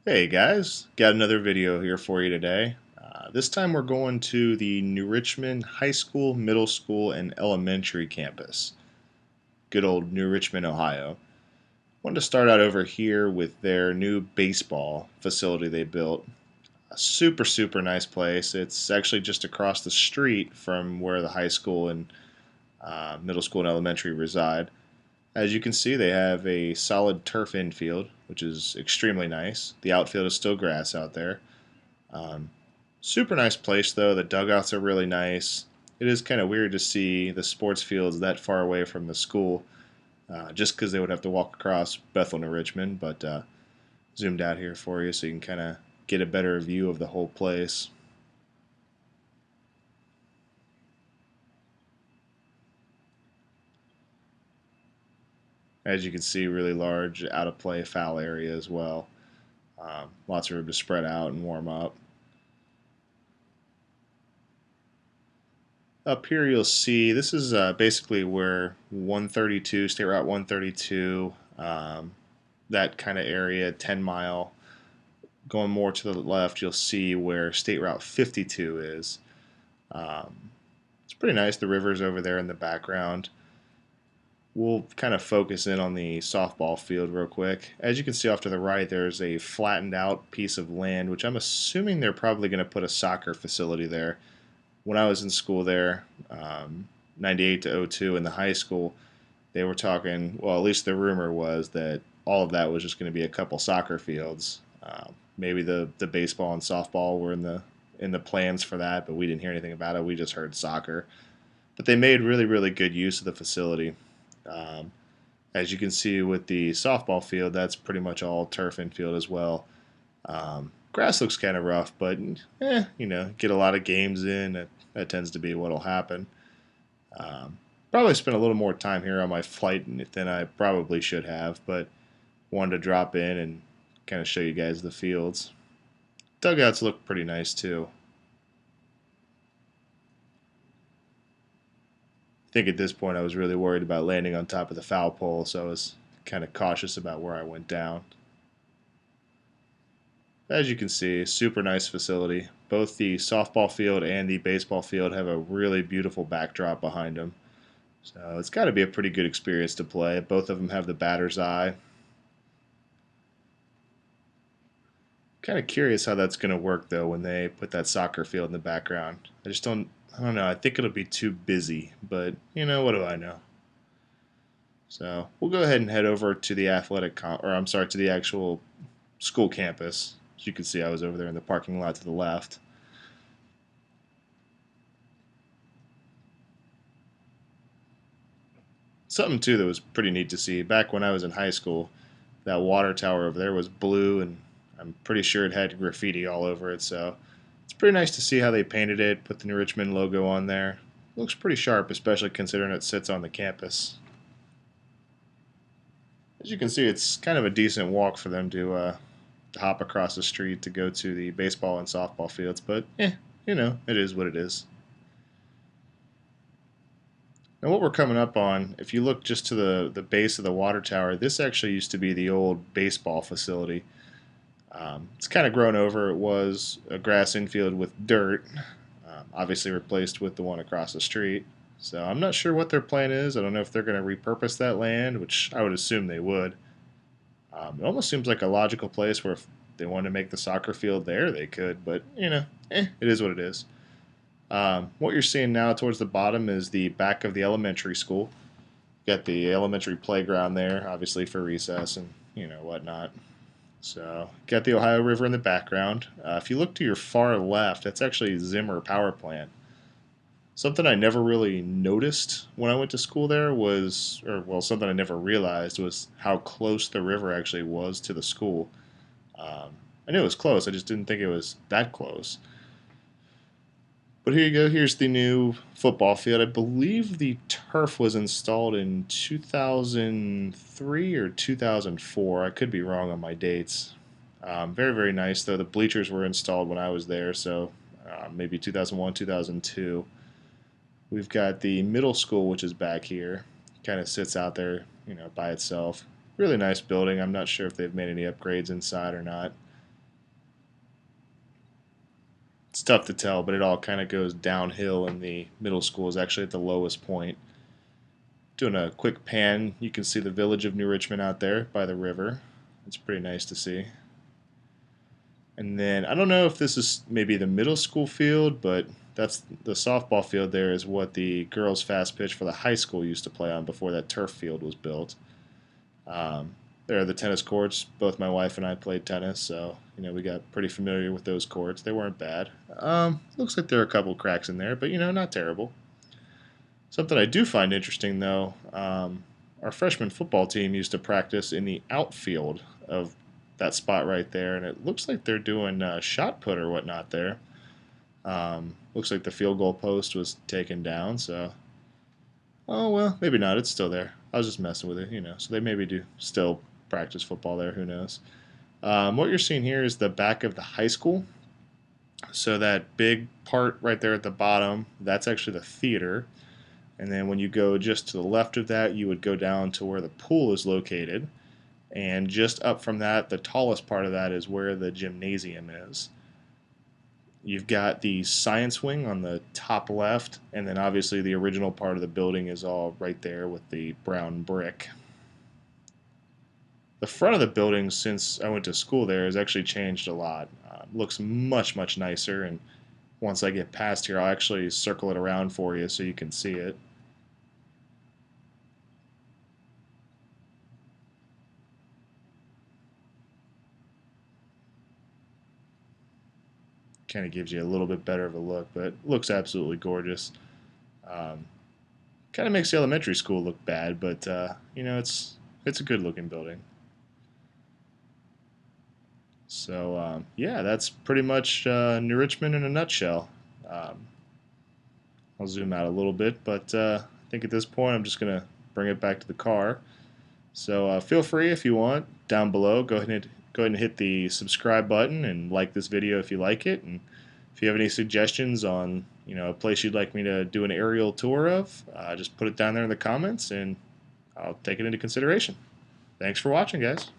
Hey guys, got another video here for you today. This time we're going to the New Richmond High School, Middle School, and Elementary campus. Good old New Richmond, Ohio. Wanted to start out over here with their new baseball facility they built. A super nice place. It's actually just across the street from where the high school and middle school and elementary reside. As you can see, they have a solid turf infield, which is extremely nice. The outfield is still grass out there. Um, Super nice place though. The dugouts are really nice. It is kind of weird to see the sports fields that far away from the school, just because they would have to walk across Bethel to Richmond. But zoomed out here for you so you can kind of get a better view of the whole place. As you can see, really large out of play foul area as well. Lots of room to spread out and warm up. Up here you'll see this is basically where 132, State Route 132, that kind of area, 10 Mile. Going more to the left, you'll see where State Route 52 is. Um, it's pretty nice. The river's over there in the background. We'll kind of focus in on the softball field real quick. As you can see off to the right, there's a flattened out piece of land, which I'm assuming they're probably going to put a soccer facility there. When I was in school there, 98 to '02 in the high school, they were talking, well, at least the rumor was that all of that was just going to be a couple soccer fields. Maybe the baseball and softball were in the plans for that, but we didn't hear anything about it. We just heard soccer. But they made really good use of the facility. Um, as you can see with the softball field, that's pretty much all turf infield as well. Grass looks kind of rough, but get a lot of games in. That tends to be what'll happen. Probably spent a little more time here on my flight than I probably should have, but wanted to drop in and kind of show you guys the fields. Dugouts look pretty nice too. I think at this point I was really worried about landing on top of the foul pole, so I was kind of cautious about where I went down. As you can see, super nice facility. Both the softball field and the baseball field have a really beautiful backdrop behind them. So it's got to be a pretty good experience to play. Both of them have the batter's eye. Kind of curious how that's going to work though when they put that soccer field in the background. I don't know. I think it'll be too busy, but what do I know? So we'll go ahead and head over to the to the actual school campus. As you can see, I was over there in the parking lot to the left. Something too that was pretty neat to see. Back when I was in high school, that water tower over there was blue, and I'm pretty sure it had graffiti all over it. So it's pretty nice to see how they painted it, put the New Richmond logo on there. Looks pretty sharp, especially considering it sits on the campus. As you can see, it's kind of a decent walk for them to hop across the street to go to the baseball and softball fields, but it is what it is. Now, what we're coming up on, if you look just to the base of the water tower, this actually used to be the old baseball facility. It's kind of grown over. It was a grass infield with dirt, obviously replaced with the one across the street. So I'm not sure what their plan is. I don't know if they're going to repurpose that land, which I would assume they would. It almost seems like a logical place where if they wanted to make the soccer field there, they could. But it is what it is. What you're seeing now towards the bottom is the back of the elementary school. Got the elementary playground there, obviously for recess and whatnot. So got the Ohio River in the background. If you look to your far left, that's actually Zimmer Power Plant. Something I never really noticed when I went to school there something I never realized was how close the river actually was to the school. I knew it was close, I just didn't think it was that close. But here you go. Here's the new football field. I believe the turf was installed in 2003 or 2004. I could be wrong on my dates. Very nice, though. The bleachers were installed when I was there, so maybe 2001, 2002. We've got the middle school, which is back here. Kind of sits out there, by itself. Really nice building. I'm not sure if they've made any upgrades inside or not. It's tough to tell, but it all kind of goes downhill, and the middle school is actually at the lowest point. Doing a quick pan, you can see the village of New Richmond out there by the river. It's pretty nice to see. And then I don't know if this is maybe the middle school field, but that's the softball field there is what the girls' fast pitch for the high school used to play on before that turf field was built. There are the tennis courts. Both my wife and I played tennis, so we got pretty familiar with those courts. They weren't bad. Looks like there are a couple cracks in there, but not terrible. Something I do find interesting though, our freshman football team used to practice in the outfield of that spot right there, and it looks like they're doing shot put or whatnot there. Looks like the field goal post was taken down, so oh well, maybe not. It's still there. I was just messing with it. So they maybe do still practice football there. Who knows? What you're seeing here is the back of the high school. So that big part right there at the bottom, that's actually the theater. And then when you go just to the left of that, you would go down to where the pool is located. And just up from that, the tallest part of that is where the gymnasium is. You've got the science wing on the top left, and then obviously the original part of the building is all right there with the brown brick. The front of the building, since I went to school there, has actually changed a lot. Looks much, much nicer, and once I get past here, I'll actually circle it around for you so you can see it. Kind of gives you a little bit better of a look, but looks absolutely gorgeous. Um, Kind of makes the elementary school look bad, but it's a good looking building. So yeah, that's pretty much New Richmond in a nutshell. Um, I'll zoom out a little bit, but I think at this point I'm just gonna bring it back to the car. So feel free if you want down below. Go ahead and hit the subscribe button and like this video if you like it. And if you have any suggestions on a place you'd like me to do an aerial tour of, just put it down there in the comments and I'll take it into consideration. Thanks for watching, guys.